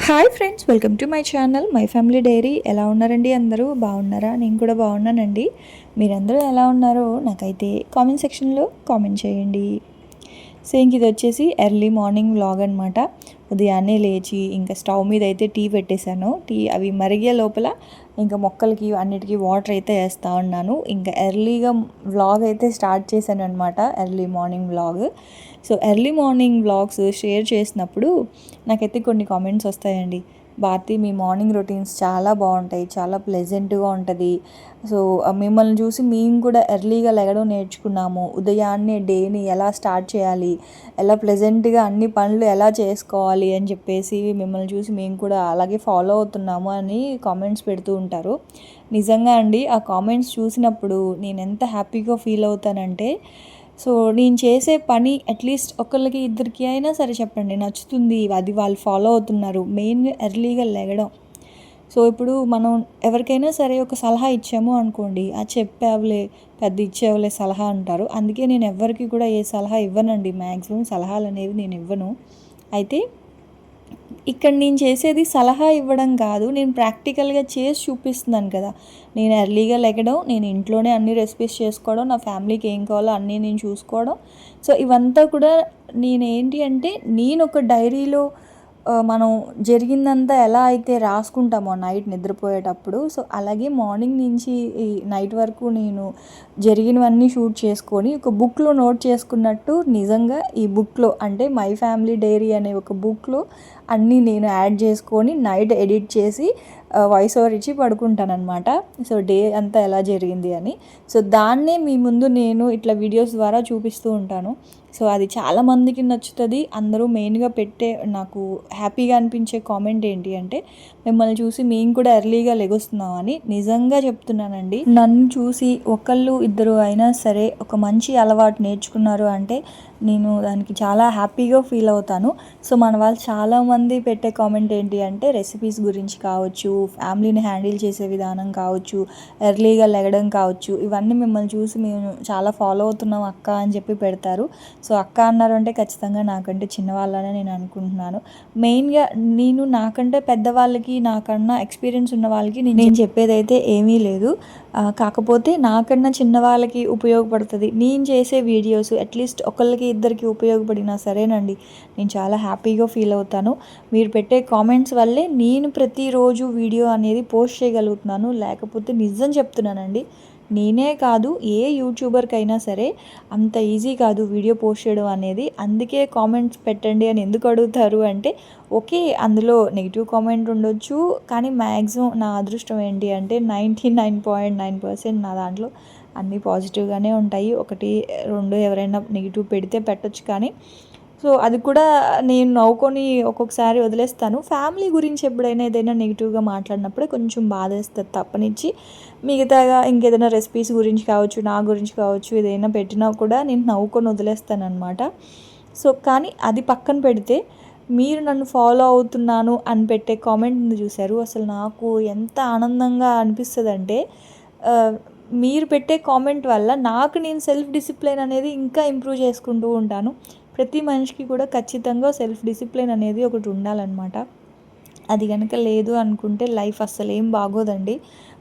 Hi friends, welcome to my channel my family dairy. ఎలా ఉన్నారండి? అందరూ బాగున్నారా? నేను కూడా బాగున్నానండి. మీరందరూ ఎలా ఉన్నారో నాకైతే కామెంట్ సెక్షన్లో కామెంట్ చేయండి. సో ఇంక ఇది వచ్చేసి ఎర్లీ మార్నింగ్ వ్లాగ్ అనమాట. ఉదయాన్నే లేచి ఇంకా స్టవ్ మీద అయితే టీ పెట్టేశాను. టీ అవి మరిగే లోపల ఇంకా మొక్కలకి అన్నిటికీ వాటర్ అయితే వేస్తూ ఉన్నాను. ఇంకా ఎర్లీగా వ్లాగ్ అయితే స్టార్ట్ చేశాను అనమాట, early morning vlog. So early morning vlogs share చేసినప్పుడు నాకైతే కొన్ని కామెంట్స్ వస్తాయండి. భారతి, మీ మార్నింగ్ రొటీన్స్ చాలా బాగుంటాయి, చాలా ప్లెజెంట్గా ఉంటుంది. సో మిమ్మల్ని చూసి మేము కూడా ఎర్లీగా లెగడం నేర్చుకున్నాము. ఉదయాన్నే డేని ఎలా స్టార్ట్ చేయాలి, ఎలా ప్లెజెంట్గా అన్ని పనులు ఎలా చేసుకోవాలి అని చెప్పేసి మిమ్మల్ని చూసి మేము కూడా అలాగే ఫాలో అవుతున్నాము అని కామెంట్స్ పెడుతూ ఉంటారు. నిజంగా అండి, ఆ కామెంట్స్ చూసినప్పుడు నేను ఎంత హ్యాపీగా ఫీల్ అవుతానంటే, సో నేను చేసే పని అట్లీస్ట్ ఒకళ్ళకి ఇద్దరికి అయినా సరే చెప్పండి నచ్చుతుంది, అది వాళ్ళు ఫాలో అవుతున్నారు. మెయిన్గా ఎర్లీగా లెగడం. సో ఇప్పుడు మనం ఎవరికైనా సరే ఒక సలహా ఇచ్చాము అనుకోండి, ఆ చెప్పావులే, పెద్ద ఇచ్చేవులే సలహా అంటారు. అందుకే నేను ఎవరికి కూడా ఏ సలహా ఇవ్వనండి. మ్యాక్సిమం సలహాలు అనేవి నేను ఇవ్వను. అయితే ఇక్కడ నేను చేసేది సలహా ఇవ్వడం కాదు, నేను ప్రాక్టికల్గా చేసి చూపిస్తున్నాను కదా. నేను ఎర్లీగా లెగడం, నేను ఇంట్లోనే అన్ని రెసిపీస్ చేసుకోవడం, నా ఫ్యామిలీకి ఏం కావాలో అన్నీ నేను చూసుకోవడం. సో ఇవంతా కూడా నేనేంటి అంటే, నేను ఒక డైరీలో మనం జరిగిందంతా ఎలా అయితే రాసుకుంటామో నైట్ నిద్రపోయేటప్పుడు, సో అలాగే మార్నింగ్ నుంచి ఈ నైట్ వరకు నేను జరిగినవన్నీ షూట్ చేసుకొని ఒక బుక్లో నోట్ చేసుకున్నట్టు, నిజంగా ఈ బుక్లో అంటే మై ఫ్యామిలీ డైరీ అనే ఒక బుక్లో అన్నీ నేను యాడ్ చేసుకొని నైట్ ఎడిట్ చేసి వాయిస్ ఓవర్ ఇచ్చి పడుకుంటానమాట. సో డే అంతా ఎలా జరిగింది అని. సో దాన్నే మీ ముందు నేను ఇట్లా వీడియోస్ ద్వారా చూపిస్తూ ఉంటాను. సో అది చాలామందికి నచ్చుతుంది. అందరూ మెయిన్గా పెట్టే నాకు హ్యాపీగా అనిపించే కామెంట్ ఏంటి అంటే, మిమ్మల్ని చూసి మేము కూడా ఎర్లీగా లెగుస్తున్నామని. నిజంగా చెప్తున్నానండి, నన్ను చూసి ఒకళ్ళు ఇద్దరు అయినా సరే ఒక మంచి అలవాటు నేర్చుకున్నారు అంటే నేను దానికి చాలా హ్యాపీగా ఫీల్ అవుతాను. సో మన వాళ్ళు చాలామంది పెట్టే కామెంట్ ఏంటి అంటే, రెసిపీస్ గురించి కావచ్చు, ఫ్యామిలీని హ్యాండిల్ చేసే విధానం కావచ్చు, ఎర్లీగా లెగడం కావచ్చు, ఇవన్నీ మిమ్మల్ని చూసి మేము చాలా ఫాలో అవుతున్నాం అక్క అని చెప్పి పెడతారు. సో అక్క అన్నారు అంటే ఖచ్చితంగా నాకంటే చిన్నవాళ్ళనే నేను అనుకుంటున్నాను. మెయిన్గా నేను నాకంటే పెద్దవాళ్ళకి, నాకన్నా ఎక్స్పీరియన్స్ ఉన్న వాళ్ళకి నేను చెప్పేదైతే ఏమీ లేదు. కాకపోతే నాకన్నా చిన్న వాళ్ళకి ఉపయోగపడుతుంది నేను చేసే వీడియోస్. అట్లీస్ట్ ఒకళ్ళకి ఇద్దరికి ఉపయోగపడినా సరేనండి, నేను చాలా హ్యాపీగా ఫీల్ అవుతాను. మీరు పెట్టే కామెంట్స్ వల్లే నేను ప్రతిరోజు వీడియో అనేది పోస్ట్ చేయగలుగుతున్నాను. లేకపోతే నిజం చెప్తున్నానండి, నేనే కాదు ఏ యూట్యూబర్కి అయినా సరే అంత ఈజీ కాదు వీడియో పోస్ట్ చేయడం అనేది. అందుకే కామెంట్స్ పెట్టండి అని ఎందుకు అడుగుతారు అంటే, ఓకే అందులో నెగిటివ్ కామెంట్ ఉండొచ్చు, కానీ మ్యాక్సిమం నా అదృష్టం ఏంటి అంటే 99.9% నా దాంట్లో అన్నీ పాజిటివ్గానే ఉంటాయి. ఒకటి రెండు ఎవరైనా నెగిటివ్ పెడితే పెట్టొచ్చు, కానీ సో అది కూడా నేను నవ్వుకొని ఒక్కొక్కసారి వదిలేస్తాను. ఫ్యామిలీ గురించి ఎప్పుడైనా ఏదైనా నెగిటివ్గా మాట్లాడినప్పుడే కొంచెం బాధేస్తుంది తప్పనిచ్చి, మిగతాగా ఇంకేదైనా రెసిపీస్ గురించి కావచ్చు, నా గురించి కావచ్చు, ఏదైనా పెట్టినా కూడా నేను నవ్వుకొని వదిలేస్తాను అనమాట. సో కానీ అది పక్కన పెడితే, మీరు నన్ను ఫాలో అవుతున్నాను అని పెట్టే కామెంట్ చూశారు, అసలు నాకు ఎంత ఆనందంగా అనిపిస్తుందంటే, మీరు పెట్టే కామెంట్ వల్ల నాకు నేను సెల్ఫ్ డిసిప్లిన్ అనేది ఇంకా ఇంప్రూవ్ చేసుకుంటూ ఉంటాను. ప్రతి మనిషికి కూడా ఖచ్చితంగా సెల్ఫ్ డిసిప్లిన్ అనేది ఒకటి ఉండాలన్నమాట. అది కనుక లేదు అనుకుంటే లైఫ్ అస్సలు ఏం బాగోదండి.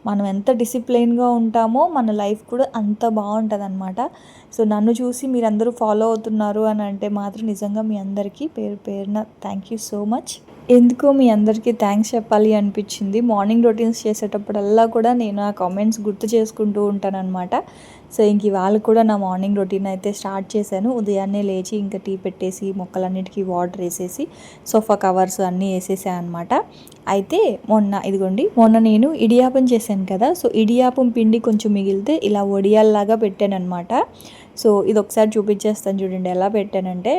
మనం ఎంత డిసిప్లైన్గా ఉంటామో మన లైఫ్ కూడా అంత బాగుంటుంది అనమాట. సో నన్ను చూసి మీరందరూ ఫాలో అవుతున్నారు అని అంటే మాత్రం నిజంగా మీ అందరికీ పేరు పేరున థ్యాంక్ యూ సో మచ్. ఎందుకో మీ అందరికీ థ్యాంక్స్ చెప్పాలి అనిపించింది. మార్నింగ్ రొటీన్స్ చేసేటప్పుడల్లా కూడా నేను ఆ కామెంట్స్ గుర్తు చేసుకుంటూ ఉంటానన్నమాట. సో ఇంక ఇవాళ కూడా నా మార్నింగ్ రొటీన్ అయితే స్టార్ట్ చేశాను. ఉదయాన్నే లేచి ఇంకా టీ పెట్టేసి మొక్కలన్నిటికీ వాటర్ వేసేసి సోఫా కవర్స్ అన్నీ వేసేసాను అనమాట. అయితే మొన్న నేను ఇడియాపం చేశాను కదా. సో ఇడియాపం పిండి కొంచెం మిగిలితే ఇలా వడియాల్లాగా పెట్టాను అనమాట. సో ఇది ఒకసారి చూపించేస్తాను చూడండి ఎలా పెట్టానంటే,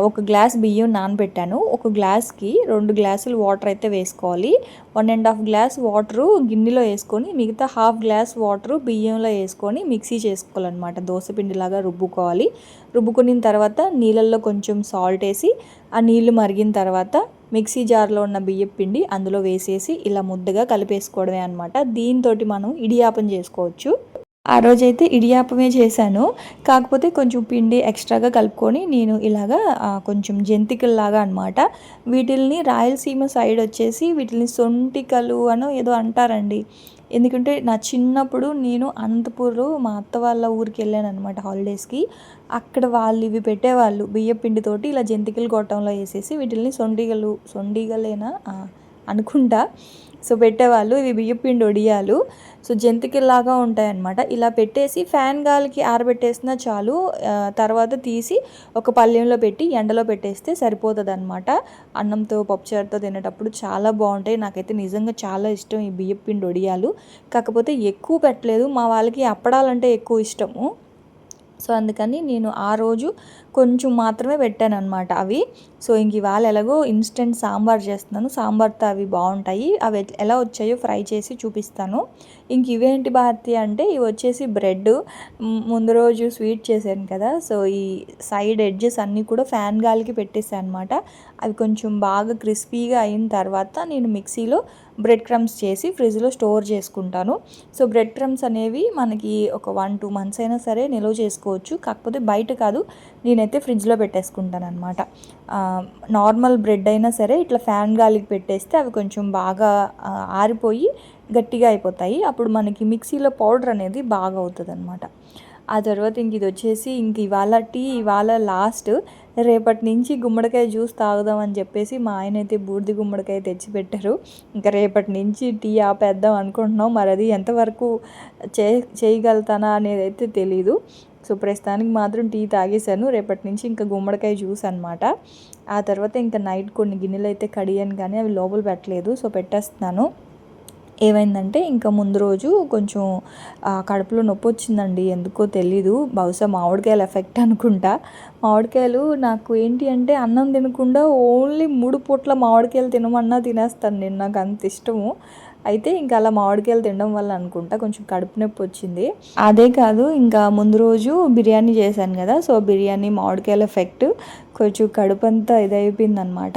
ఒక గ్లాస్ బియ్యం నానబెట్టాను. ఒక గ్లాస్కి 2 గ్లాసులు వాటర్ అయితే వేసుకోవాలి. 1.5 గ్లాస్ వాటరు గిన్నెలో వేసుకొని మిగతా హాఫ్ గ్లాస్ వాటరు బియ్యంలో వేసుకొని మిక్సీ చేసుకోవాలన్నమాట. దోసపిండిలాగా రుబ్బుకోవాలి. రుబ్బుకున్న తర్వాత నీళ్ళల్లో కొంచెం సాల్ట్ వేసి, ఆ నీళ్లు మరిగిన తర్వాత మిక్సీ జార్లో ఉన్న బియ్యం పిండి అందులో వేసేసి ఇలా ముద్దగా కలిపేసుకోవడమే అనమాట. దీంతో మనం ఇడియాపం చేసుకోవచ్చు. ఆ రోజైతే ఇడియాప్పమే చేశాను. కాకపోతే కొంచెం పిండి ఎక్స్ట్రాగా కలుపుకొని నేను ఇలాగా కొంచెం జంతికల్లాగా అనమాట. వీటిల్ని రాయలసీమ సైడ్ వచ్చేసి వీటిల్ని సొంటికలు అనో ఏదో అంటారండి. ఎందుకంటే నా చిన్నప్పుడు నేను అనంతపూర్‌లో మా అత్త వాళ్ళ ఊరికెళ్ళాననమాట హాలిడేస్‌కి. అక్కడ వాళ్ళు ఇవి పెట్టేవాళ్ళు. బియ్యపు పిండితోటి ఇలా జంతికలు గొట్టంలో ఏసేసి వీటిల్ని సొండిగలు సొండిగలేనా? అనుకుంటా. సో, పెట్టేవాళ్ళు. ఇవి బియ్యపు పిండి వడియాలు. సో, జంతికల్లాగా ఉంటాయన్నమాట. ఇలా పెట్టేసి ఫ్యాన్ గాలికి ఆరబెట్టేసినా చాలు. తర్వాత తీసి ఒక పళ్ళెంలో పెట్టి ఎండలో పెట్టేస్తే సరిపోతదనమాట. అన్నంతో, పప్పుచారుతో తినేటప్పుడు చాలా బావుంటాయి. నాకైతే నిజంగా చాలా ఇష్టం ఈ బియ్యపు పిండి వడియాలు. కాకపోతే ఎక్కువ పెట్టలేదు. మా వాళ్ళకి అప్పడాలంటే ఎక్కువ ఇష్టము. సో, అందుకని నేను ఆ రోజు కొంచెం మాత్రమే పెట్టాననమాట అవి. సో, ఇంక ఇవాళ ఎలాగో ఇన్స్టెంట్ సాంబార్ చేస్తున్నాను. సాంబార్తో అవి బావుంటాయి. అవి ఎలా వచ్చాయో ఫ్రై చేసి చూపిస్తాను. ఇంక ఇవేంటి భారతి అంటే ఇవి వచ్చేసి బ్రెడ్. ముందు రోజు స్వీట్ చేశాను కదా! సో, ఈ సైడ్ ఎడ్జెస్ అన్నీ కూడా ఫ్యాన్ గాలికి పెట్టేసాను అనమాట. అవి కొంచెం బాగా క్రిస్పీగా అయిన తర్వాత నేను మిక్సీలో బ్రెడ్ క్రమ్స్ చేసి ఫ్రిడ్జ్‌లో స్టోర్ చేసుకుంటాను. సో, బ్రెడ్ క్రమ్స్ అనేవి మనకి ఒక 1-2 మంత్స్ అయినా సరే నిల్వ చేసుకోవచ్చు. కాకపోతే బయట కాదు, నేనైతే ఫ్రిడ్జ్‌లో పెట్టేసుకుంటాననమాట. నార్మల్ బ్రెడ్ అయినా సరే ఇట్లా ఫ్యాన్ గాలికి పెట్టేస్తే అవి కొంచెం బాగా ఆరిపోయి గట్టిగా అయిపోతాయి. అప్పుడు మనకి మిక్సీలో పౌడర్ అనేది బాగా అవుతదనమాట. ఆ తర్వాత ఇది వచ్చేసి ఇవాళ లాస్ట్. రేపటి నుంచి గుమ్మడికాయ జ్యూస్ తాగుదాం అని చెప్పేసి మా ఆయన అయితే బూడిద గుమ్మడికాయ తెచ్చిపెట్టారు. ఇంకా రేపటి నుంచి టీ ఆపేద్దాం అనుకుంటున్నాం. మరి అది ఎంతవరకు చేయగలుగుతానా అనేది అయితే తెలీదు. సో, ప్రస్తుతానికి మాత్రం టీ తాగేశాను. రేపటి నుంచి ఇంకా గుమ్మడికాయ జ్యూస్ అనమాట. ఆ తర్వాత ఇంకా నైట్ కొన్ని గిన్నెలు అయితే కడిగాను కానీ అవి లోపల పెట్టలేదు. సో, పెట్టేస్తున్నాను. ఏమైందంటే ఇంకా ముందు రోజు కొంచెం కడుపులో నొప్పి వచ్చిందండి. ఎందుకో తెలీదు. బహుశా మామిడికాయల ఎఫెక్ట్ అనుకుంటా. మామిడికాయలు నాకు ఏంటి అంటే అన్నం తినకుండా ఓన్లీ 3 పూట్ల మామిడికాయలు తినమన్నా తినేస్తాను నేను. నాకు అంత ఇష్టము. అయితే ఇంకా అలా మామిడికాయలు తినడం వల్ల అనుకుంటా కొంచెం కడుపు నొప్పి వచ్చింది. అదే కాదు, ఇంకా ముందు రోజు బిర్యానీ చేశాను కదా! సో, బిర్యానీ మామిడికాయల ఎఫెక్ట్ కొంచెం కడుపంతా ఇదైపోయిందనమాట.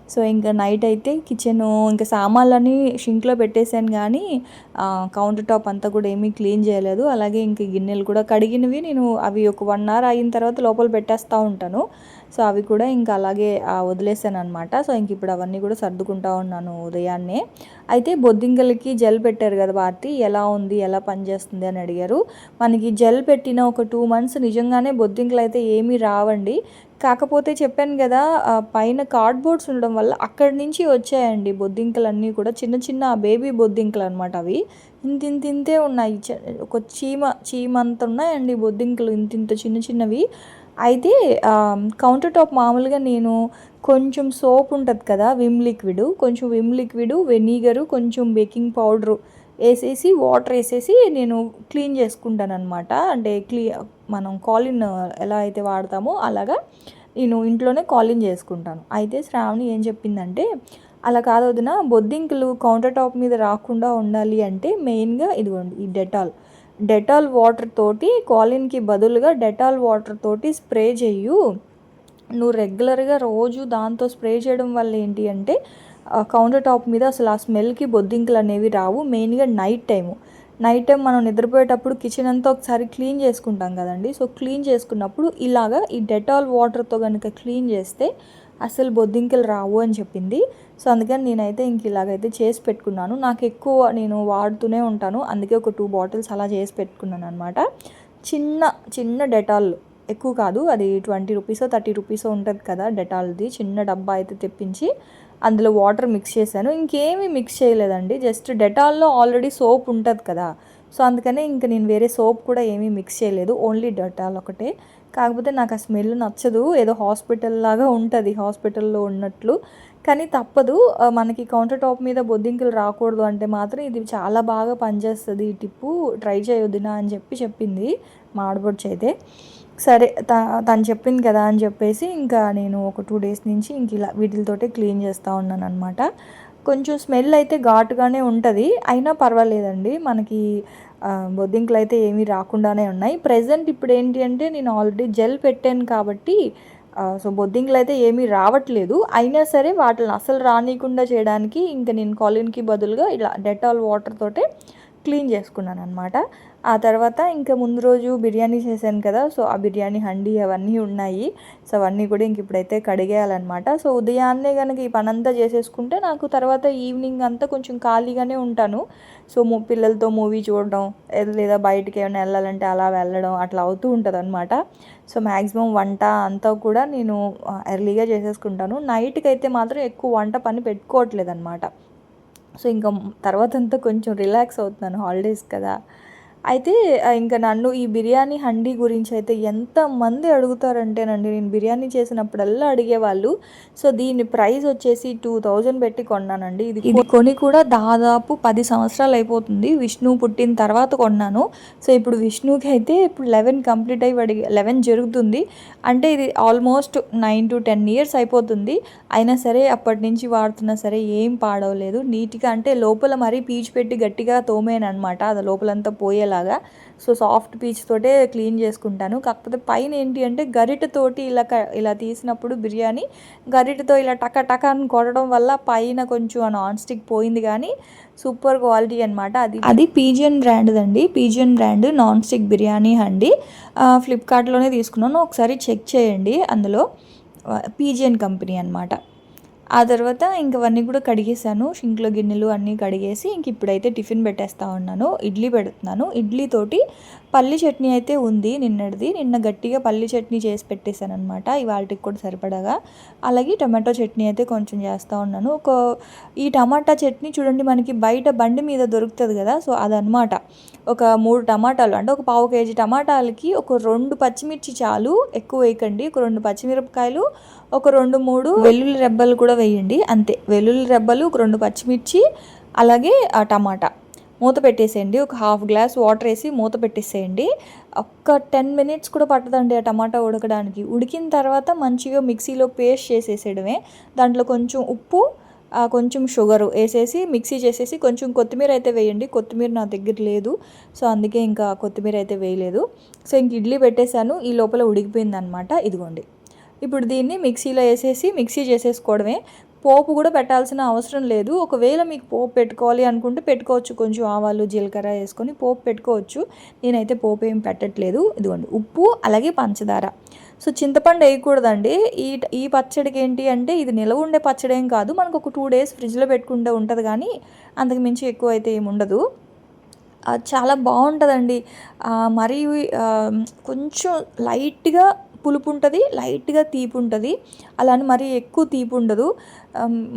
సో, ఇంకా నైట్ అయితే కిచెను ఇంకా సామాన్లన్నీ షింక్లో పెట్టేశాను కానీ కౌంటర్ టాప్ అంతా కూడా ఏమీ క్లీన్ చేయలేదు. అలాగే ఇంక గిన్నెలు కూడా కడిగినవి నేను అవి ఒక 1 అవర్ అయిన తర్వాత లోపల పెట్టేస్తూ ఉంటాను. సో, అవి కూడా ఇంకా అలాగే వదిలేసాను అనమాట. సో, ఇంక ఇప్పుడు అవన్నీ కూడా సర్దుకుంటా ఉన్నాను ఉదయాన్నే. అయితే బొద్దింకలకి జెల్ పెట్టారు కదా భారతి, ఎలా ఉంది, ఎలా పనిచేస్తుంది అని అడిగారు. మనకి జెల్ పెట్టిన ఒక 2 మంత్స్ నిజంగానే బొద్దింకలు అయితే ఏమీ రావండి. కాకపోతే చెప్పాను కదా, పైన కార్డ్‌బోర్డ్స్ ఉండడం వల్ల అక్కడి నుంచి వచ్చాయండి బొద్దింకలన్నీ కూడా. చిన్న చిన్న బేబీ బొద్దింకలు అనమాట అవి. ఇంతింతే ఉన్నాయి. ఒక చీమంత ఉన్నాయండి బొద్దింకలు, ఇంతింత చిన్న చిన్నవి. అయితే కౌంటర్ టాప్ మామూలుగా నేను కొంచెం సోప్ ఉంటది కదా, కొంచెం విమ్ లిక్విడు, వెనిగరు, కొంచెం బేకింగ్ పౌడరు ఏసేసి వాటర్ ఏసేసి నేను క్లీన్ చేసుకుంటాననమాట. అంటే మనం కాలిన్ ఎలా అయితే వాడతామో అలాగా నేను ఇంట్లోనే కాలిన్ చేసుకుంటాను. అయితే శ్రావణి ఏం చెప్పిందంటే, అలా కాదు వదిన, బొద్దింకలు కౌంటర్ టాప్ మీద రాకుండా ఉండాలి అంటే మెయిన్గా ఇదిగోండి ఈ డెటాల్ వాటర్ తోటి, కాలిన్‌కి బదులుగా డెటాల్ వాటర్ తోటి స్ప్రే చెయ్యు. నువ్వు రెగ్యులర్‌గా రోజు దాంతో స్ప్రే చేయడం వల్ల ఏంటి అంటే కౌంటర్ టాప్ మీద అసలు ఆ స్మెల్‌కి బొద్దింకలు అనేవి రావు. మెయిన్‌గా నైట్ టైం మనం నిద్రపోయేటప్పుడు కిచెన్ అంతా ఒకసారి క్లీన్ చేసుకుంటాం కదండీ. సో, క్లీన్ చేసుకున్నప్పుడు ఇలాగా ఈ డెటాల్ వాటర్తో కనుక క్లీన్ చేస్తే అసలు బొద్దింకలు రావు అని చెప్పింది. సో, అందుకని నేనైతే ఇలాగైతే చేసి పెట్టుకున్నాను. నాకు ఎక్కువ నేను వాడుతూనే ఉంటాను. అందుకే ఒక 2 బాటిల్స్ అలా చేసి పెట్టుకున్నాను అనమాట. చిన్న డెటాల్, ఎక్కువ కాదు, అది 20 రూపీసో 30 రూపీసో ఉంటుంది కదా డెటాల్ది. చిన్న డబ్బా అయితే తెప్పించి అందులో వాటర్ మిక్స్ చేశాను. ఇంకేమీ మిక్స్ చేయలేదండి. జస్ట్ డెటాల్లో ఆల్రెడీ సోప్ ఉంటుంది కదా, సో, అందుకనే ఇంక నేను వేరే సోప్ కూడా ఏమీ మిక్స్ చేయలేదు. ఓన్లీ డెటాల్ ఒకటే. కాకపోతే నాకు ఆ స్మెల్ నచ్చదు. ఏదో హాస్పిటల్ లాగా ఉంటుంది, హాస్పిటల్లో ఉన్నట్లు. కానీ తప్పదు. మనకి కౌంటర్ టాప్ మీద బొద్దింకలు రాకూడదు అంటే మాత్రం ఇది చాలా బాగా పనిచేస్తుంది ఈ టిప్పు. ట్రై చేయొద్దునా అని చెప్పింది మా ఆడపడుచు అయితే. సరే, తను చెప్పింది కదా అని చెప్పేసి ఇంకా నేను ఒక 2 డేస్ నుంచి ఇలా వీటితోటే క్లీన్ చేస్తూ ఉన్నానన్నమాట. కొంచెం స్మెల్ అయితే ఘాటుగానే ఉంటుంది, అయినా పర్వాలేదండి. మనకి బొద్దింకలు అయితే ఏమీ రాకుండానే ఉన్నాయి. ప్రెజెంట్ ఇప్పుడు ఏంటి అంటే నేను ఆల్రెడీ జెల్ పెట్టాను కాబట్టి సో, బొద్దింకలు అయితే ఏమీ రావట్లేదు. అయినా సరే వాటిని అసలు రానీయకుండా చేయడానికి ఇంకా నేను కాలిన్‌కి బదులుగా ఇలా డెటాల్ వాటర్ తోటే క్లీన్ చేసుకున్నాను అనమాట. ఆ తర్వాత ఇంకా ముందు రోజు బిర్యానీ చేశాను కదా, సో ఆ బిర్యానీ హండీ అవన్నీ ఉన్నాయి. సో అవన్నీ కూడా ఇంక ఇప్పుడైతే కడిగేయాలన్నమాట. సో ఉదయాన్నే కనుక ఈ పనంతా చేసేసుకుంటే నాకు తర్వాత ఈవినింగ్ అంతా కొంచెం ఖాళీగానే ఉంటాను. సో పిల్లలతో మూవీ చూడడం లేదా బయటికి ఏమైనా వెళ్ళాలంటే అలా వెళ్ళడం అట్లా అవుతూ ఉంటుంది అనమాట. సో మ్యాక్సిమం వంట అంతా కూడా నేను ఎర్లీగా చేసేసుకుంటాను. నైట్కి అయితే మాత్రం ఎక్కువ వంట పని పెట్టుకోవట్లేదు అనమాట. సో ఇంకా తర్వాత అంతా కొంచెం రిలాక్స్ అవుతున్నాను, హాలిడేస్ కదా. అయితే ఇంకా నన్ను ఈ బిర్యానీ హండీ గురించి అయితే ఎంతమంది అడుగుతారంటేనండి, నేను బిర్యానీ చేసినప్పుడల్లా అడిగేవాళ్ళు. సో దీని ప్రైస్ వచ్చేసి 2000 పెట్టి కొన్నానండి. ఇది కొని కూడా దాదాపు 10 సంవత్సరాలు అయిపోతుంది. విష్ణు పుట్టిన తర్వాత కొన్నాను. సో ఇప్పుడు విష్ణుకి అయితే ఇప్పుడు 11 కంప్లీట్ అయ్యి 11 జరుగుతుంది. అంటే ఇది ఆల్మోస్ట్ 9 to 10 ఇయర్స్ అయిపోతుంది. అయినా సరే అప్పటి నుంచి వాడుతున్నా సరే ఏం పాడవలేదు. నీట్గా అంటే లోపల మరీ పీచు పెట్టి గట్టిగా తోమేను అనమాట, అది లోపలంతా పోయేలాగా. సో సాఫ్ట్ పీచ్ తోటే క్లీన్ చేసుకుంటాను. కాకపోతే పైన ఏంటి అంటే గరిటెతోటి ఇలా తీసినప్పుడు బిర్యానీ గరిటెతో ఇలా టక టక అని కొట్టడం వల్ల పైన కొంచెం నాన్ స్టిక్ పోయింది, కానీ సూపర్ క్వాలిటీ అనమాట. అది పీజియన్ బ్రాండ్దండి. Pigeon brand non stick biryani హండి. ఫ్లిప్కార్ట్లోనే తీసుకున్నాను, ఒకసారి చెక్ చేయండి. అందులో పీజియన్ కంపెనీ అనమాట. ఆ తర్వాత ఇంకవన్నీ కూడా కడిగేసాను, షింక్లో గిన్నెలు అన్నీ కడిగేసి ఇంక ఇప్పుడైతే టిఫిన్ పెట్టేస్తా ఉన్నాను. ఇడ్లీ పెడుతున్నాను. ఇడ్లీతోటి పల్లి చట్నీ అయితే ఉంది నిన్నటిది. నిన్న గట్టిగా పల్లి చట్నీ చేసి పెట్టేశాను అనమాట, ఇవాళకి కూడా సరిపడగా. అలాగే టమాటో చట్నీ అయితే కొంచెం చేస్తూ ఉన్నాను. ఈ టమాటా చట్నీ చూడండి, మనకి బయట బండి మీద దొరుకుతుంది కదా, సో అదనమాట. ఒక 3 టమాటాలు అంటే ఒక 1/2 kg టమాటాలకి ఒక 2 పచ్చిమిర్చి చాలు, ఎక్కువ వేయకండి. ఒక 2 పచ్చిమిరపకాయలు, ఒక 2-3 వెల్లుల్లి రెబ్బలు కూడా వేయండి, అంతే. వెల్లుల్లి రెబ్బలు, ఒక 2 పచ్చిమిర్చి, అలాగే ఆ టమాటా. మూత పెట్టేసేయండి. ఒక 1/2 గ్లాస్ వాటర్ వేసి మూత పెట్టేసేయండి. ఒక్క 10 minutes కూడా పట్టదండి ఆ టమాటా ఉడకడానికి. ఉడికిన తర్వాత మంచిగా మిక్సీలో పేస్ట్ చేసేసేయడమే. దాంట్లో కొంచెం ఉప్పు, కొంచెం షుగరు వేసేసి మిక్సీ చేసేసి కొంచెం కొత్తిమీర అయితే వేయండి. కొత్తిమీర నా దగ్గర లేదు, సో అందుకే ఇంకా కొత్తిమీర అయితే వేయలేదు. సో ఇంక ఇడ్లీ పెట్టేశాను, ఈ లోపల ఉడికిపోయింది అనమాట. ఇదిగోండి, ఇప్పుడు దీన్ని మిక్సీలో వేసేసి మిక్సీ చేసేసుకోవడమే. పోపు కూడా పెట్టాల్సిన అవసరం లేదు. ఒకవేళ మీకు పోపు పెట్టుకోవాలి అనుకుంటే పెట్టుకోవచ్చు, కొంచెం ఆవాలు జీలకర్ర వేసుకొని పోపు పెట్టుకోవచ్చు. నేనైతే పోపు ఏం పెట్టట్లేదు. ఇదిగోండి ఉప్పు, అలాగే పంచదార. సో చింతపండు వేయకూడదండి ఈ పచ్చడికి. ఏంటి అంటే ఇది నిలవ ఉండే పచ్చడి ఏం కాదు, మనకు ఒక 2 days ఫ్రిడ్జ్లో పెట్టుకుంటే ఉంటుంది, కానీ అంతకు మించి ఎక్కువ అయితే ఏమి ఉండదు. చాలా బాగుంటుందండి. మరి కొంచెం లైట్గా పులుపు ఉంటుంది, లైట్గా తీపి ఉంటుంది. అలా అని మరీ ఎక్కువ తీపి ఉండదు.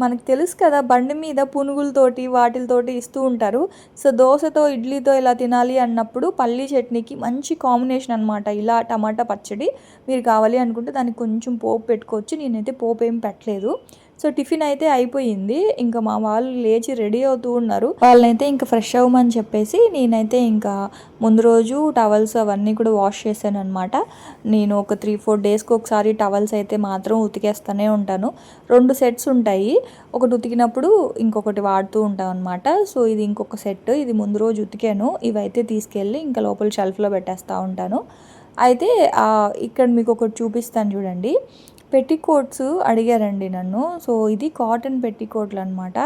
మనకు తెలుసు కదా, బండి మీద పునుగులతోటి వాటితోటి ఇస్తూ ఉంటారు. సో దోశతో ఇడ్లీతో ఇలా తినాలి అన్నప్పుడు పల్లీ చట్నీకి మంచి కాంబినేషన్ అనమాట ఇలా టమాటా పచ్చడి. మీరు కావాలి అనుకుంటే దానికి కొంచెం పోపు పెట్టుకోవచ్చు. నేనైతే పోపు ఏం పెట్టలేదు. సో టిఫిన్ అయితే అయిపోయింది. ఇంకా మా వాళ్ళు లేచి రెడీ అవుతూ ఉన్నారు. వాళ్ళనైతే ఇంకా ఫ్రెష్ అవ్వమని చెప్పేసి నేనైతే ఇంకా ముందు రోజు టవల్స్ అవన్నీ కూడా వాష్ చేశాను అనమాట. నేను ఒక 3-4 డేస్కి ఒకసారి టవల్స్ అయితే మాత్రం ఉతికేస్తూనే ఉంటాను. 2 సెట్స్ ఉంటాయి, ఒకటి ఉతికినప్పుడు ఇంకొకటి వాడుతూ ఉంటాను అనమాట. సో ఇది ఇంకొక సెట్, ఇది ముందు రోజు ఉతికాను. ఇవైతే తీసుకెళ్ళి ఇంకా లోపల షెల్ఫ్లో పెట్టేస్తూ ఉంటాను. అయితే ఇక్కడ మీకు ఒకటి చూపిస్తాను చూడండి. పెట్టికోట్స్ అడిగారండి నన్ను. సో ఇది కాటన్ పెట్టికోట్లు అనమాట.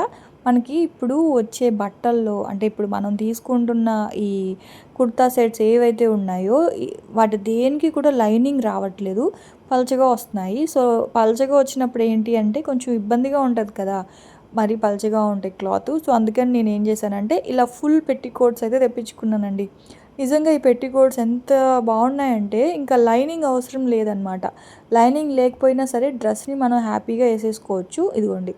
మనకి ఇప్పుడు వచ్చే బట్టల్లో అంటే ఇప్పుడు మనం తీసుకుంటున్న ఈ కుర్తా సెట్స్ ఏవైతే ఉన్నాయో వాటి దేనికి కూడా లైనింగ్ రావట్లేదు, పల్చగా వస్తున్నాయి. సో పల్చగా వచ్చినప్పుడు ఏంటి అంటే కొంచెం ఇబ్బందిగా ఉంటుంది కదా, మరి పల్చగా ఉంటాయి క్లాత్. సో అందుకని నేను ఏం చేశానంటే ఇలా ఫుల్ పెట్టికోట్స్ అయితే తెప్పించుకున్నానండి. నిజంగా ఈ పెట్టికోట్స్ ఎంత బాగున్నాయంటే ఇంకా లైనింగ్ అవసరం లేదనమాట. లైనింగ్ లేకపోయినా సరే డ్రెస్ని మనం హ్యాపీగా వేసేసుకోవచ్చు. ఇదిగోండి,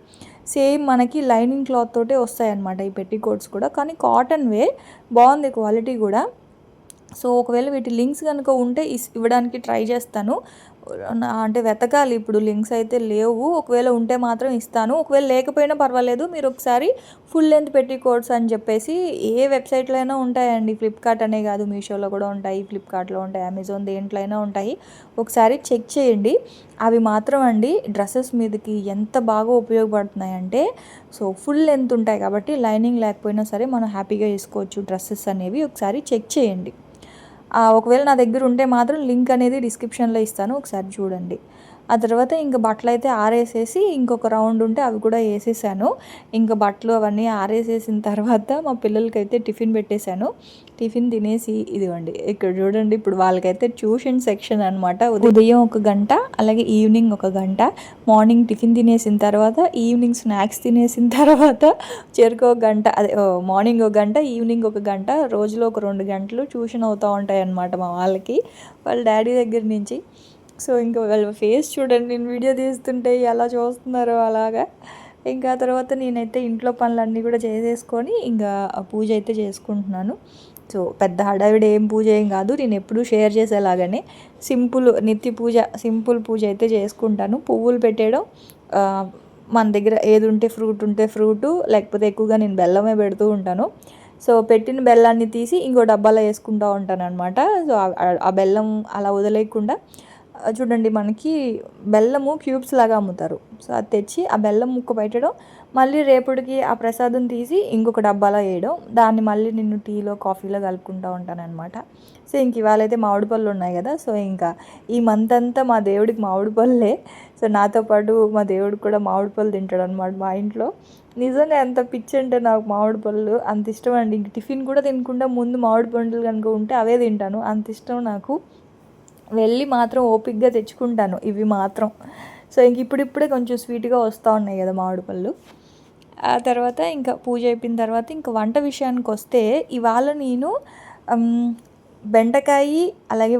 సేమ్ మనకి లైనింగ్ క్లాత్ తోటే వస్తాయన్నమాట ఈ పెట్టికోట్స్ కూడా, కానీ కాటన్వే, బాగుంది క్వాలిటీ కూడా. సో ఒకవేళ వీటి లింక్స్ కనుక ఉంటే ఇవ్వడానికి ట్రై చేస్తాను. అంటే వెతకాలి, ఇప్పుడు లింక్స్ అయితే లేవు. ఒకవేళ ఉంటే మాత్రం ఇస్తాను, ఒకవేళ లేకపోయినా పర్వాలేదు. మీరు ఒకసారి ఫుల్ లెంత్ పెట్టికోట్స్ అని చెప్పేసి ఏ వెబ్సైట్లో అయినా ఉంటాయండి, ఫ్లిప్కార్ట్ అనే కాదు, మీషోలో కూడా ఉంటాయి, ఫ్లిప్కార్ట్లో ఉంటాయి, అమెజాన్, దేంట్లో అయినా ఉంటాయి. ఒకసారి చెక్ చేయండి. అవి మాత్రం అండి డ్రెస్సెస్ మీదకి ఎంత బాగా ఉపయోగపడుతున్నాయంటే, సో ఫుల్ లెంత్ ఉంటాయి కాబట్టి లైనింగ్ లేకపోయినా సరే మనం హ్యాపీగా వేసుకోవచ్చు డ్రెస్సెస్ అనేవి. ఒకసారి చెక్ చేయండి. ఒకవేళ నా దగ్గర ఉంటే మాత్రం లింక్ అనేది డిస్క్రిప్షన్లో ఇస్తాను, ఒకసారి చూడండి. ఆ తర్వాత ఇంక బట్టలైతే ఆరేసేసి ఇంకొక రౌండ్ ఉంటే అవి కూడా వేసేసాను. ఇంక బట్టలు అవన్నీ ఆరేసేసిన తర్వాత మా పిల్లలకైతే టిఫిన్ పెట్టేశాను. టిఫిన్ తినేసి ఇదిగోండి ఇక్కడ చూడండి, ఇప్పుడు వాళ్ళకైతే ట్యూషన్ సెక్షన్ అనమాట. ఉదయం 1 గంట, అలాగే ఈవినింగ్ 1 గంట. మార్నింగ్ టిఫిన్ తినేసిన తర్వాత, ఈవినింగ్ స్నాక్స్ తినేసిన తర్వాత చెరుకు 1 గంట, అదే మార్నింగ్ 1 గంట, ఈవినింగ్ 1 గంట, రోజులో ఒక 2 గంటలు ట్యూషన్ అవుతూ ఉంటాయి అన్నమాట మా వాళ్ళకి, వాళ్ళ డాడీ దగ్గర నుంచి. సో ఇంకా వాళ్ళ ఫేస్ చూడండి, నేను వీడియో తీస్తుంటే ఎలా చూస్తున్నారో అలాగా. ఇంకా తర్వాత నేనైతే ఇంట్లో పనులన్నీ కూడా చేసేసుకొని ఇంకా పూజ అయితే చేసుకుంటున్నాను. సో పెద్ద హడావిడి ఏం పూజ ఏం కాదు, నేను ఎప్పుడూ షేర్ చేసేలాగానే సింపుల్ నిత్య పూజ, సింపుల్ పూజ అయితే చేసుకుంటాను. పువ్వులు పెట్టేయడం, మన దగ్గర ఏది ఉంటే ఫ్రూట్ ఉంటే ఫ్రూటు, లేకపోతే ఎక్కువగా నేను బెల్లమే పెడుతూ ఉంటాను. సో పెట్టిన బెల్లాన్ని తీసి ఇంకో డబ్బాలో వేసుకుంటూ ఉంటాను అనమాట. సో ఆ బెల్లం అలా వదిలేయకుండా, చూడండి మనకి బెల్లము క్యూబ్స్ లాగా అమ్ముతారు. సో అది తెచ్చి ఆ బెల్లం ముక్క పెట్టడం, మళ్ళీ రేపటికి ఆ ప్రసాదం తీసి ఇంకొక డబ్బాలో వేయడం, దాన్ని మళ్ళీ నేను టీలో కాఫీలో కలుపుకుంటూ ఉంటాను అనమాట. సో ఇంక ఇవాళైతే మామిడి పళ్ళు ఉన్నాయి కదా, సో ఇంకా ఈ మంత్ అంతా మా దేవుడికి మామిడి పళ్ళే. సో నాతో పాటు మా దేవుడికి కూడా మామిడి పళ్ళు తింటాడు అనమాట మా ఇంట్లో. నిజంగా ఎంత పిచ్చి అంటే నాకు మామిడి పళ్ళు అంత ఇష్టం అండి. ఇంక టిఫిన్ కూడా తినకుండా ముందు మామిడి పండ్లు కనుక ఉంటే అవే తింటాను, అంత ఇష్టం నాకు. వెళ్ళి మాత్రం ఓపిక్గా తెచ్చుకుంటాను ఇవి మాత్రం. సో ఇంక ఇప్పుడిప్పుడే కొంచెం స్వీట్గా వస్తూ ఉన్నాయి కదా మామిడి పళ్ళు. ఆ తర్వాత ఇంకా పూజ అయిపోయిన తర్వాత ఇంకా వంట విషయానికి వస్తే, ఇవాళ నేను బెండకాయ అలాగే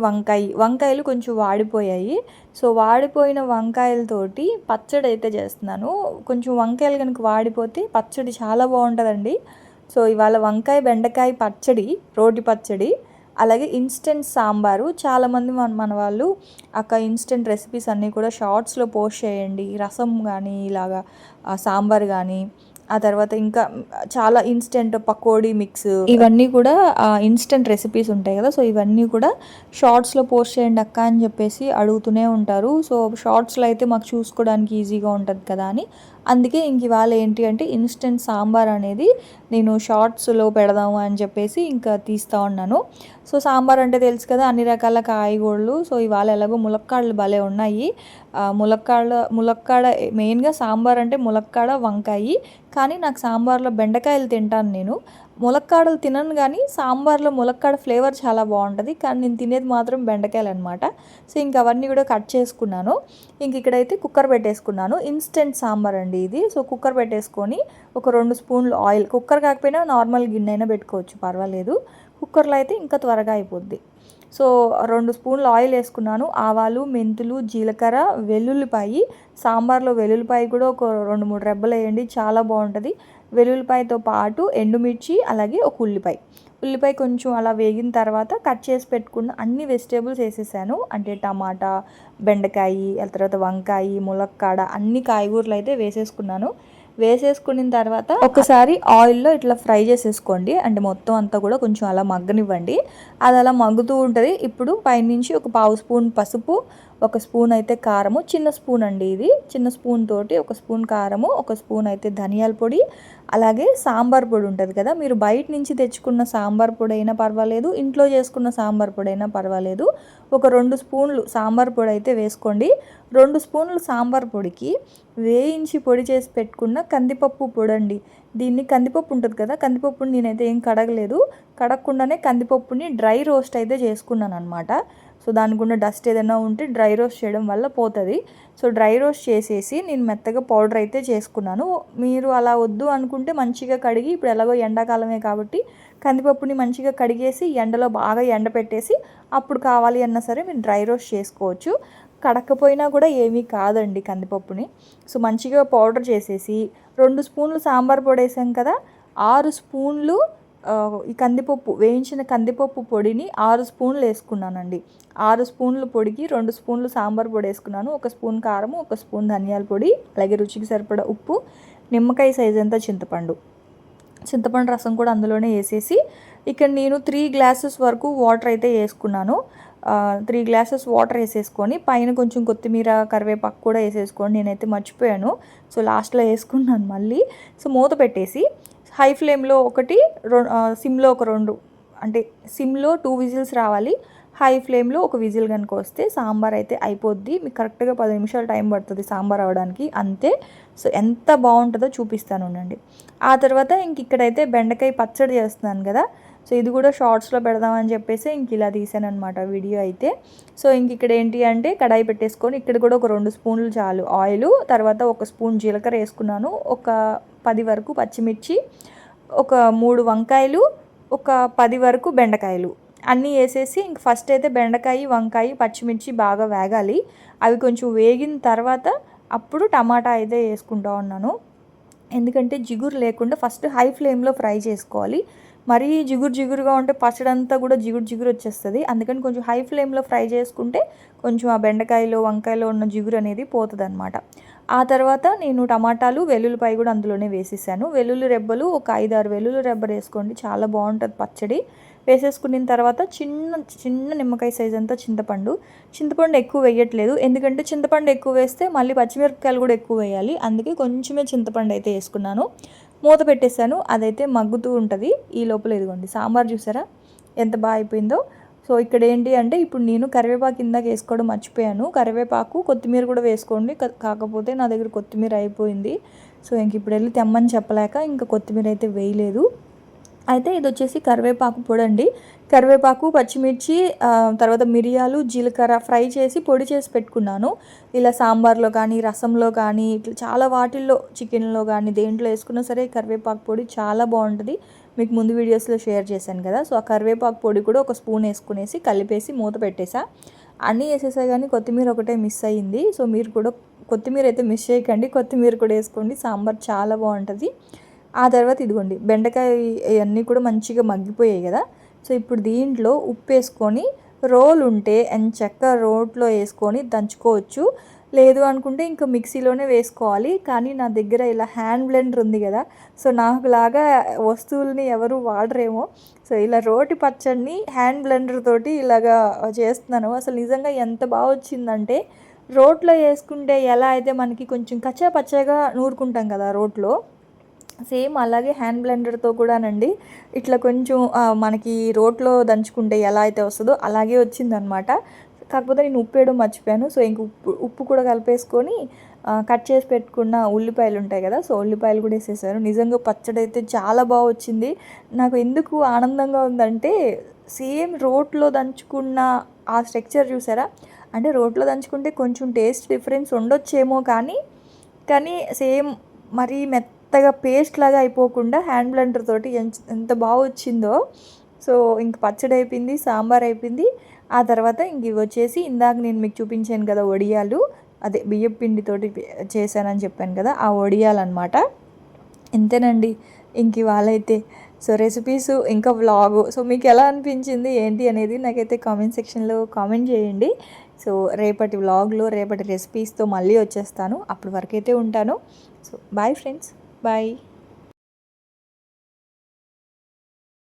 వంకాయలు కొంచెం వాడిపోయాయి. సో వాడిపోయిన వంకాయలతోటి పచ్చడి అయితే చేస్తున్నాను. కొంచెం వంకాయలు కనుక వాడిపోతే పచ్చడి చాలా బాగుంటుందండి. సో ఇవాళ వంకాయ బెండకాయ పచ్చడి, రోటి పచ్చడి, అలాగే ఇన్స్టెంట్ సాంబారు. చాలామంది మన వాళ్ళు అక్క ఇన్స్టెంట్ రెసిపీస్ అన్నీ కూడా షార్ట్స్లో పోస్ట్ చేయండి, రసం కానీ ఇలాగా సాంబార్ కానీ, ఆ తర్వాత ఇంకా చాలా ఇన్స్టెంట్ పకోడీ మిక్స్, ఇవన్నీ కూడా ఇన్స్టెంట్ రెసిపీస్ ఉంటాయి కదా. సో ఇవన్నీ కూడా షార్ట్స్లో పోస్ట్ చేయండి అక్క అని చెప్పేసి అడుగుతూనే ఉంటారు. సో షార్ట్స్లో అయితే మాకు చూసుకోవడానికి ఈజీగా ఉంటుంది కదా అని, అందుకే ఇంక ఇవాళ ఏంటి అంటే ఇన్స్టెంట్ సాంబార్ అనేది నేను షార్ట్స్లో పెడదాము అని చెప్పేసి ఇంకా తీస్తూ ఉన్నాను. సో సాంబార్ అంటే తెలుసు కదా, అన్ని రకాల కాయగూరలు. సో ఇవాళ ఎలాగో ములక్కాడలు భలే ఉన్నాయి. ములక్కాడ మెయిన్గా సాంబార్ అంటే ములక్కాడ వంకాయ, కానీ నాకు సాంబార్లో బెండకాయలు తింటాను నేను. ములక్కాడలు తినను, కానీ సాంబార్లో ములక్కాడ ఫ్లేవర్ చాలా బాగుంటుంది, కానీ నేను తినేది మాత్రం బెండకాయలు అనమాట. సో ఇంక అవన్నీ కూడా కట్ చేసుకున్నాను. ఇంక ఇక్కడైతే కుక్కర్ పెట్టేసుకున్నాను. ఇన్స్టెంట్ సాంబార్ అండి ఇది. సో కుక్కర్ పెట్టేసుకొని ఒక 2 స్పూన్లు ఆయిల్, కుక్కర్ కాకపోయినా నార్మల్ గిన్నె అయినా పెట్టుకోవచ్చు, పర్వాలేదు. కుక్కర్లో అయితే ఇంకా త్వరగా అయిపోద్ది. సో 2 స్పూన్లు ఆయిల్ వేసుకున్నాను. ఆవాలు, మెంతులు, జీలకర్ర, వెల్లుల్లిపాయి. సాంబార్లో వెల్లుల్లిపాయ కూడా ఒక 2-3 రెబ్బలు వేయండి, చాలా బాగుంటుంది. వెల్లుల్లిపాయతో పాటు ఎండుమిర్చి, అలాగే ఒక ఉల్లిపాయ కొంచెం అలా వేగిన తర్వాత కట్ చేసి పెట్టుకున్న అన్ని వెజిటేబుల్స్ వేసేసాను. అంటే టమాటా, బెండకాయ, ఆ తర్వాత వంకాయ, ములక్కాడ, అన్ని కాయగూరలు అయితే వేసేసుకున్నాను. వేసేసుకున్న తర్వాత ఒకసారి ఆయిల్లో ఇట్లా ఫ్రై చేసేసుకోండి, అంటే మొత్తం అంతా కూడా కొంచెం అలా మగ్గనివ్వండి. అది అలా మగ్గుతూ ఉంటుంది. ఇప్పుడు పైనుంచి ఒక 1/2 స్పూన్ పసుపు, 1 స్పూన్ అయితే కారము, చిన్న స్పూన్ అండి ఇది, చిన్న స్పూన్ తోటి 1 స్పూన్ కారము, 1 స్పూన్ అయితే ధనియాల పొడి, అలాగే సాంబార్ పొడి ఉంటుంది కదా, మీరు బయట నుంచి తెచ్చుకున్న సాంబార్ పొడి అయినా పర్వాలేదు, ఇంట్లో చేసుకున్న సాంబార్ పొడి అయినా పర్వాలేదు. ఒక 2 స్పూన్లు సాంబార్ పొడి అయితే వేసుకోండి. 2 స్పూన్లు సాంబార్ పొడికి వేయించి పొడి చేసి పెట్టుకున్న కందిపప్పు పొడి అండి. దీన్ని కందిపప్పు ఉంటుంది కదా, కందిపప్పుని నేనైతే ఏం కడగలేదు, కడగకుండానే కందిపప్పుని డ్రై రోస్ట్ అయితే చేసుకున్నాను అనమాట. సో దానికి ఉన్న డస్ట్ ఏదైనా ఉంటే డ్రై రోస్ట్ చేయడం వల్ల పోతుంది. సో డ్రై రోస్ట్ చేసేసి నేను మెత్తగా పౌడర్ అయితే చేసుకున్నాను. మీరు అలా వద్దు అనుకుంటే మంచిగా కడిగి, ఇప్పుడు ఎలాగో ఎండాకాలమే కాబట్టి కందిపప్పుని మంచిగా కడిగేసి ఎండలో బాగా ఎండపెట్టేసి అప్పుడు కావాలి అన్నా సరే మీరు డ్రై రోస్ట్ చేసుకోవచ్చు. కడకపోయినా కూడా ఏమీ కాదండి కందిపప్పుని. సో మంచిగా పౌడర్ చేసేసి 2 స్పూన్లు సాంబార్ పొడి వేసాం కదా, 6 స్పూన్లు ఈ కందిపప్పు, వేయించిన కందిపప్పు పొడిని 6 స్పూన్లు వేసుకున్నానండి. 6 స్పూన్ల పొడికి 2 స్పూన్లు సాంబార్ పొడి వేసుకున్నాను. 1 స్పూన్ కారము, 1 స్పూన్ ధనియాల పొడి, అలాగే రుచికి సరిపడా ఉప్పు, నిమ్మకాయ సైజ్ అంతా చింతపండు రసం కూడా అందులోనే వేసేసి, ఇక్కడ నేను 3 గ్లాసెస్ వరకు వాటర్ అయితే వేసుకున్నాను. 3 గ్లాసెస్ వాటర్ వేసేసుకొని పైన కొంచెం కొత్తిమీర, కరివేపాకు కూడా వేసేసుకోండి. నేనైతే మర్చిపోయాను, సో లాస్ట్లో వేసుకున్నాను మళ్ళీ. సో మూత పెట్టేసి హై ఫ్లేమ్లో ఒకటి, సిమ్లో ఒక 2, అంటే సిమ్లో 2 విజిల్స్ రావాలి, హై ఫ్లేమ్లో ఒక విజిల్ కనుక వస్తే సాంబార్ అయితే అయిపోద్ది. మీకు కరెక్ట్గా 10 నిమిషాలు టైం పడుతుంది సాంబార్ అవ్వడానికి అంతే. సో ఎంత బాగుంటుందో చూపిస్తాను ఉండండి. ఆ తర్వాత ఇక్కడైతే బెండకాయ పచ్చడి చేస్తున్నాను కదా, సో ఇది కూడా షార్ట్స్లో పెడదామని చెప్పేసి ఇలా తీసాను అనమాట వీడియో అయితే. సో ఇక్కడ ఏంటి అంటే కడాయి పెట్టేసుకొని ఇక్కడ కూడా ఒక 2 స్పూన్లు చాలు ఆయిల్, తర్వాత 1 స్పూన్ జీలకర్ర వేసుకున్నాను, ఒక 10 వరకు పచ్చిమిర్చి, ఒక 3 వంకాయలు, ఒక 10 వరకు బెండకాయలు అన్నీ వేసేసి ఫస్ట్ అయితే బెండకాయ, వంకాయ, పచ్చిమిర్చి బాగా వేగాలి. అవి కొంచెం వేగిన తర్వాత అప్పుడు టమాటా అయితే వేసుకుంటా ఉన్నాను. ఎందుకంటే జిగురు లేకుండా ఫస్ట్ హై ఫ్లేమ్లో ఫ్రై చేసుకోవాలి. మరీ జిగురుగా ఉంటే పచ్చడి అంతా కూడా జిగురు వచ్చేస్తుంది. అందుకని కొంచెం హై ఫ్లేమ్లో ఫ్రై చేసుకుంటే కొంచెం ఆ బెండకాయలో, వంకాయలో ఉన్న జిగురు అనేది పోతుంది అనమాట. ఆ తర్వాత నేను టమాటాలు, వెల్లుల్లిపాయ కూడా అందులోనే వేసేసాను. వెల్లుల్లి రెబ్బలు ఒక 5-6 వెల్లుల్లి రెబ్బలు వేసుకోండి, చాలా బాగుంటుంది పచ్చడి. వేసేసుకున్న తర్వాత చిన్న నిమ్మకాయ సైజ్ అంతా చింతపండు ఎక్కువ వేయట్లేదు, ఎందుకంటే చింతపండు ఎక్కువ వేస్తే మళ్ళీ పచ్చిమిరపకాయలు కూడా ఎక్కువ వేయాలి. అందుకే కొంచెమే చింతపండు అయితే వేసుకున్నాను. మూత పెట్టేశాను, అదైతే మగ్గుతూ ఉంటుంది. ఈ లోపల ఇదిగోండి సాంబార్ చూసారా ఎంత బాగా అయిపోయిందో. సో ఇక్కడ ఏంటి అంటే ఇప్పుడు నేను కరివేపాకు కిందకి వేసుకోవడం మర్చిపోయాను. కరివేపాకు, కొత్తిమీర కూడా వేసుకోండి, కాకపోతే నా దగ్గర కొత్తిమీర అయిపోయింది. సో ఇప్పుడు వెళ్ళి తెమ్మని చెప్పలేక ఇంకా కొత్తిమీర అయితే వేయలేదు. అయితే ఇది వచ్చేసి కరివేపాకు పొడి అండి. కరివేపాకు, పచ్చిమిర్చి, తర్వాత మిరియాలు, జీలకర్ర ఫ్రై చేసి పొడి చేసి పెట్టుకున్నాను. ఇలా సాంబార్లో కానీ, రసంలో కానీ, ఇట్లా చాలా వాటిల్లో, చికెన్లో కానీ దేంట్లో వేసుకున్నా సరే కరివేపాకు పొడి చాలా బాగుంటుంది. మీకు ముందు వీడియోస్లో షేర్ చేశాను కదా. సో ఆ కరివేపాకు పొడి కూడా ఒక స్పూన్ వేసుకునేసి కలిపేసి మూత పెట్టేసా. అన్నీ వేసేసా కానీ కొత్తిమీర ఒకటే మిస్ అయ్యింది. సో మీరు కూడా కొత్తిమీర అయితే మిస్ చేయకండి, కొత్తిమీర కూడా వేసుకోండి, సాంబార్ చాలా బాగుంటుంది. ఆ తర్వాత ఇదిగోండి బెండకాయ ఇవన్నీ కూడా మంచిగా మగ్గిపోయాయి కదా. సో ఇప్పుడు దీంట్లో ఉప్పు వేసుకొని, రోల్ ఉంటే ఎంచక్క రోట్లో వేసుకొని దంచుకోవచ్చు, లేదు అనుకుంటే ఇంకా మిక్సీలోనే వేసుకోవాలి. కానీ నా దగ్గర ఇలా హ్యాండ్ బ్లెండర్ ఉంది కదా, సో నాకులాగా వస్తువుల్ని ఎవరు వాడరేమో. సో ఇలా రోటి పచ్చడిని హ్యాండ్ బ్లెండర్ తోటి ఇలాగా చేస్తున్నాను. అసలు నిజంగా ఎంత బాగా వచ్చిందంటే, రోట్లో వేసుకుంటే ఎలా అయితే మనకి కొంచెం కచ్చా పచ్చగా నూరుకుంటాం కదా రోట్లో, సేమ్ అలాగే హ్యాండ్ బ్లెండర్తో కూడానండి ఇట్లా కొంచెం మనకి రోట్లో దంచుకుంటే ఎలా అయితే వస్తుందో అలాగే వచ్చిందనమాట. కాకపోతే నేను ఉప్పు వేయడం మర్చిపోయాను. సో ఉప్పు కూడా కలిపేసుకొని కట్ చేసి పెట్టుకున్న ఉల్లిపాయలు ఉంటాయి కదా, సో ఉల్లిపాయలు కూడా వేసేసాను. నిజంగా పచ్చడి అయితే చాలా బాగా వచ్చింది. నాకు ఎందుకు ఆనందంగా ఉందంటే, సేమ్ రోట్లో దంచుకున్న ఆ స్ట్రక్చర్ చూసారా, అంటే రోట్లో దంచుకుంటే కొంచెం టేస్ట్ డిఫరెన్స్ ఉండొచ్చేమో, కానీ సేమ్ మరీ మెత్తగా పేస్ట్ లాగా అయిపోకుండా హ్యాండ్ బ్లెండర్ తోటి ఎంత బాగా వచ్చిందో. సో ఇంక పచ్చడి అయిపోయింది, సాంబార్ అయిపోయింది. ఆ తర్వాత ఇవి వచ్చేసి ఇందాక నేను మీకు చూపించాను కదా వడియాలు, అదే బియ్యం పిండితోటి చేశానని చెప్పాను కదా, ఆ వడియాలు అనమాట. ఇంతేనండి ఇవాళ అయితే. సో రెసిపీస్ ఇంకా వ్లాగు, సో మీకు ఎలా అనిపించింది ఏంటి అనేది నాకైతే కామెంట్ సెక్షన్లో కామెంట్ చేయండి. సో రేపటి వ్లాగ్లో రేపటి రెసిపీస్తో మళ్ళీ వచ్చేస్తాను. అప్పటి వరకు అయితే ఉంటాను. So bye friends, bye.